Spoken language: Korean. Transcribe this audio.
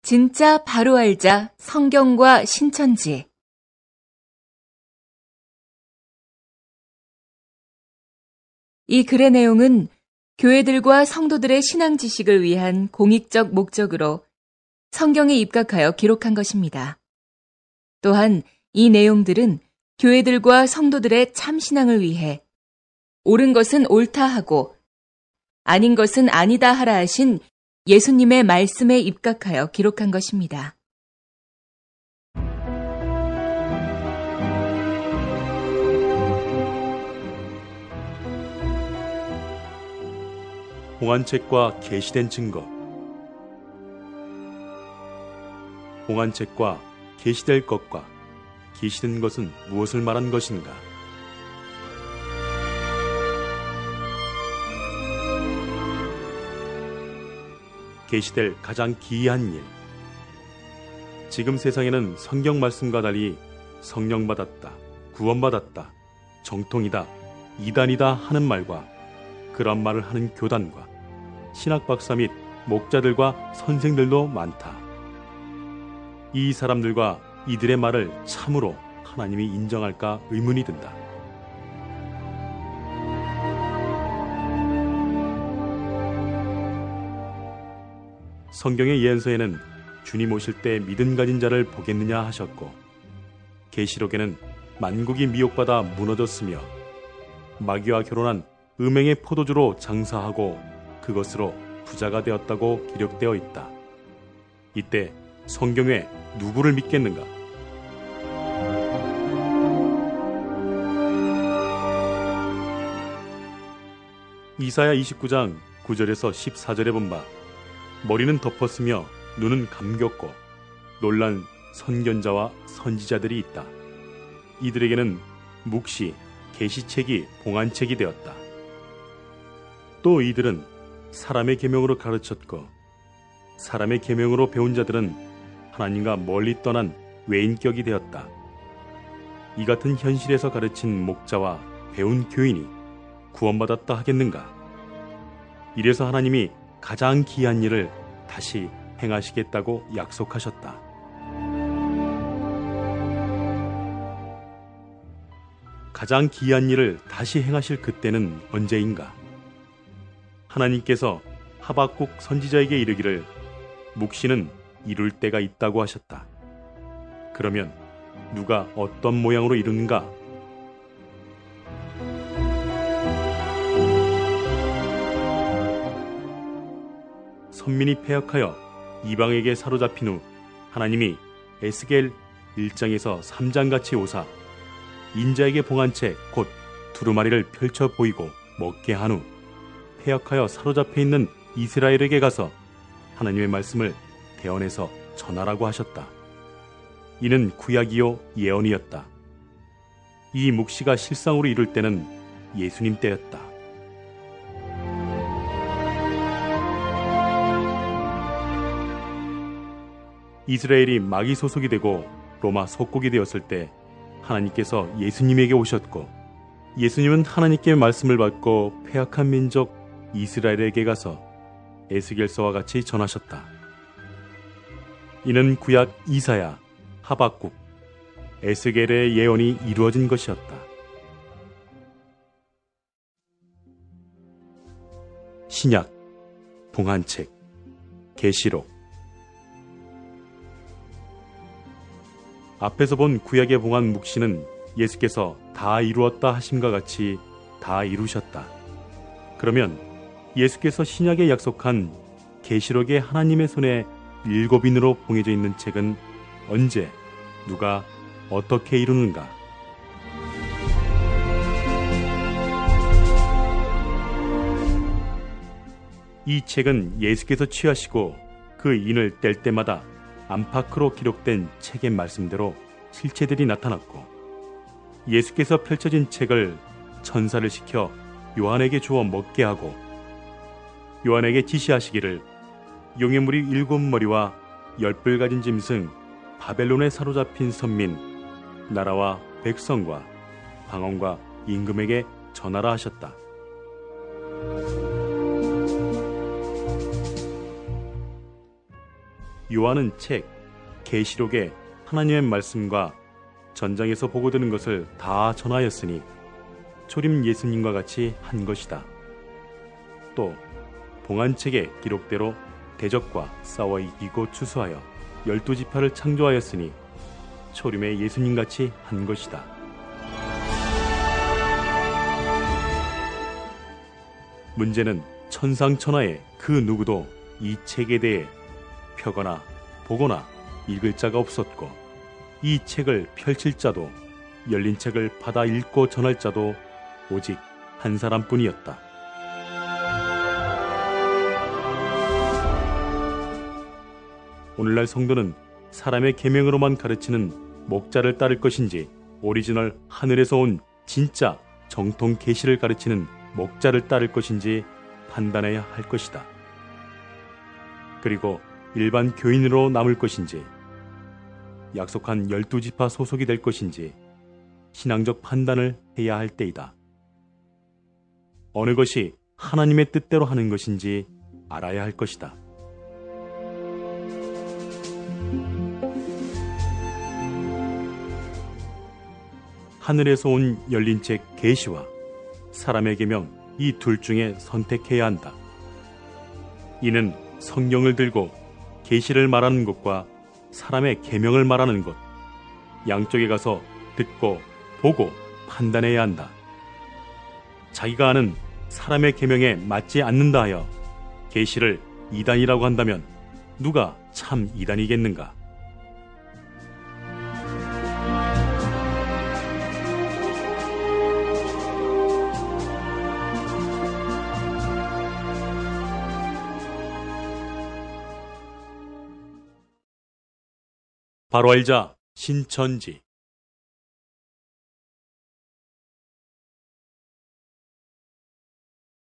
진짜 바로 알자 성경과 신천지. 이 글의 내용은 교회들과 성도들의 신앙 지식을 위한 공익적 목적으로 성경에 입각하여 기록한 것입니다. 또한 이 내용들은 교회들과 성도들의 참신앙을 위해 옳은 것은 옳다 하고 아닌 것은 아니다 하라 하신 예수님의 말씀에 입각하여 기록한 것입니다. 봉안책과 계시된 증거. 봉안책과 계시될 것과 계시된 것은 무엇을 말한 것인가? 계시될 가장 기이한 일. 지금 세상에는 성경 말씀과 달리 성령 받았다, 구원받았다, 정통이다, 이단이다 하는 말과 그런 말을 하는 교단과 신학 박사 및 목자들과 선생들도 많다. 이 사람들과 이들의 말을 참으로 하나님이 인정할까 의문이 든다. 성경의 예언서에는 주님 오실 때 믿음 가진 자를 보겠느냐 하셨고, 계시록에는 만국이 미혹받아 무너졌으며 마귀와 결혼한 음행의 포도주로 장사하고 그것으로 부자가 되었다고 기록되어 있다. 이때 성경에 누구를 믿겠는가? 이사야 29장 9절에서 14절에 본 바, 머리는 덮었으며 눈은 감겼고 놀란 선견자와 선지자들이 있다. 이들에게는 묵시, 계시책이 봉안책이 되었다. 또 이들은 사람의 계명으로 가르쳤고 사람의 계명으로 배운 자들은 하나님과 멀리 떠난 외인격이 되었다. 이 같은 현실에서 가르친 목자와 배운 교인이 구원받았다 하겠는가? 이래서 하나님이 가장 기이한 일을 다시 행하시겠다고 약속하셨다. 가장 기이한 일을 다시 행하실 그때는 언제인가? 하나님께서 하박국 선지자에게 이르기를 묵시는 이룰 때가 있다고 하셨다. 그러면 누가 어떤 모양으로 이루는가? 선민이 패역하여 이방에게 사로잡힌 후 하나님이 에스겔 1장에서 3장같이 오사 인자에게 봉안책 곧 두루마리를 펼쳐 보이고 먹게 한 후 패역하여 사로잡혀 있는 이스라엘에게 가서 하나님의 말씀을 대언해서 전하라고 하셨다. 이는 구약이요 예언이었다. 이 묵시가 실상으로 이룰 때는 예수님 때였다. 이스라엘이 마귀 소속이 되고 로마 속국이 되었을 때 하나님께서 예수님에게 오셨고, 예수님은 하나님께 말씀을 받고 패역한 민족 이스라엘에게 가서 에스겔서와 같이 전하셨다. 이는 구약 이사야, 하박국, 에스겔의 예언이 이루어진 것이었다. 신약, 봉안책, 계시록. 앞에서 본 구약의 봉안 묵시는 예수께서 다 이루었다 하심과 같이 다 이루셨다. 그러면 예수께서 신약에 약속한 계시록의 하나님의 손에 7인으로 봉해져 있는 책은 언제, 누가, 어떻게 이루는가? 이 책은 예수께서 취하시고 그 인을 뗄 때마다 안팎으로 기록된 책의 말씀대로 실체들이 나타났고, 예수께서 펼쳐진 책을 천사를 시켜 요한에게 주어 먹게 하고 요한에게 지시하시기를 용의 무리 7머리와 10뿔 가진 짐승 바벨론에 사로잡힌 선민 나라와 백성과 방언과 임금에게 전하라 하셨다. 요한은 책 계시록에 하나님의 말씀과 전장에서 보고되는 것을 다 전하였으니 초림 예수님과 같이 한 것이다. 또 봉안책의 기록대로 대적과 싸워 이기고 추수하여 12지파를 창조하였으니 초림의 예수님같이 한 것이다. 문제는 천상천하의 그 누구도 이 책에 대해 펴거나 보거나 읽을 자가 없었고 이 책을 펼칠 자도 열린 책을 받아 읽고 전할 자도 오직 한 사람뿐이었다. 오늘날 성도는 사람의 계명으로만 가르치는 목자를 따를 것인지 오리지널 하늘에서 온 진짜 정통 계시를 가르치는 목자를 따를 것인지 판단해야 할 것이다. 그리고 일반 교인으로 남을 것인지 약속한 12지파 소속이 될 것인지 신앙적 판단을 해야 할 때이다. 어느 것이 하나님의 뜻대로 하는 것인지 알아야 할 것이다. 하늘에서 온 열린 책 계시와 사람의 계명 이 둘 중에 선택해야 한다. 이는 성경을 들고 계시를 말하는 것과 사람의 계명을 말하는 것 양쪽에 가서 듣고 보고 판단해야 한다. 자기가 아는 사람의 계명에 맞지 않는다 하여 계시를 이단이라고 한다면 누가 참 이단이겠는가? 바로 알자 신천지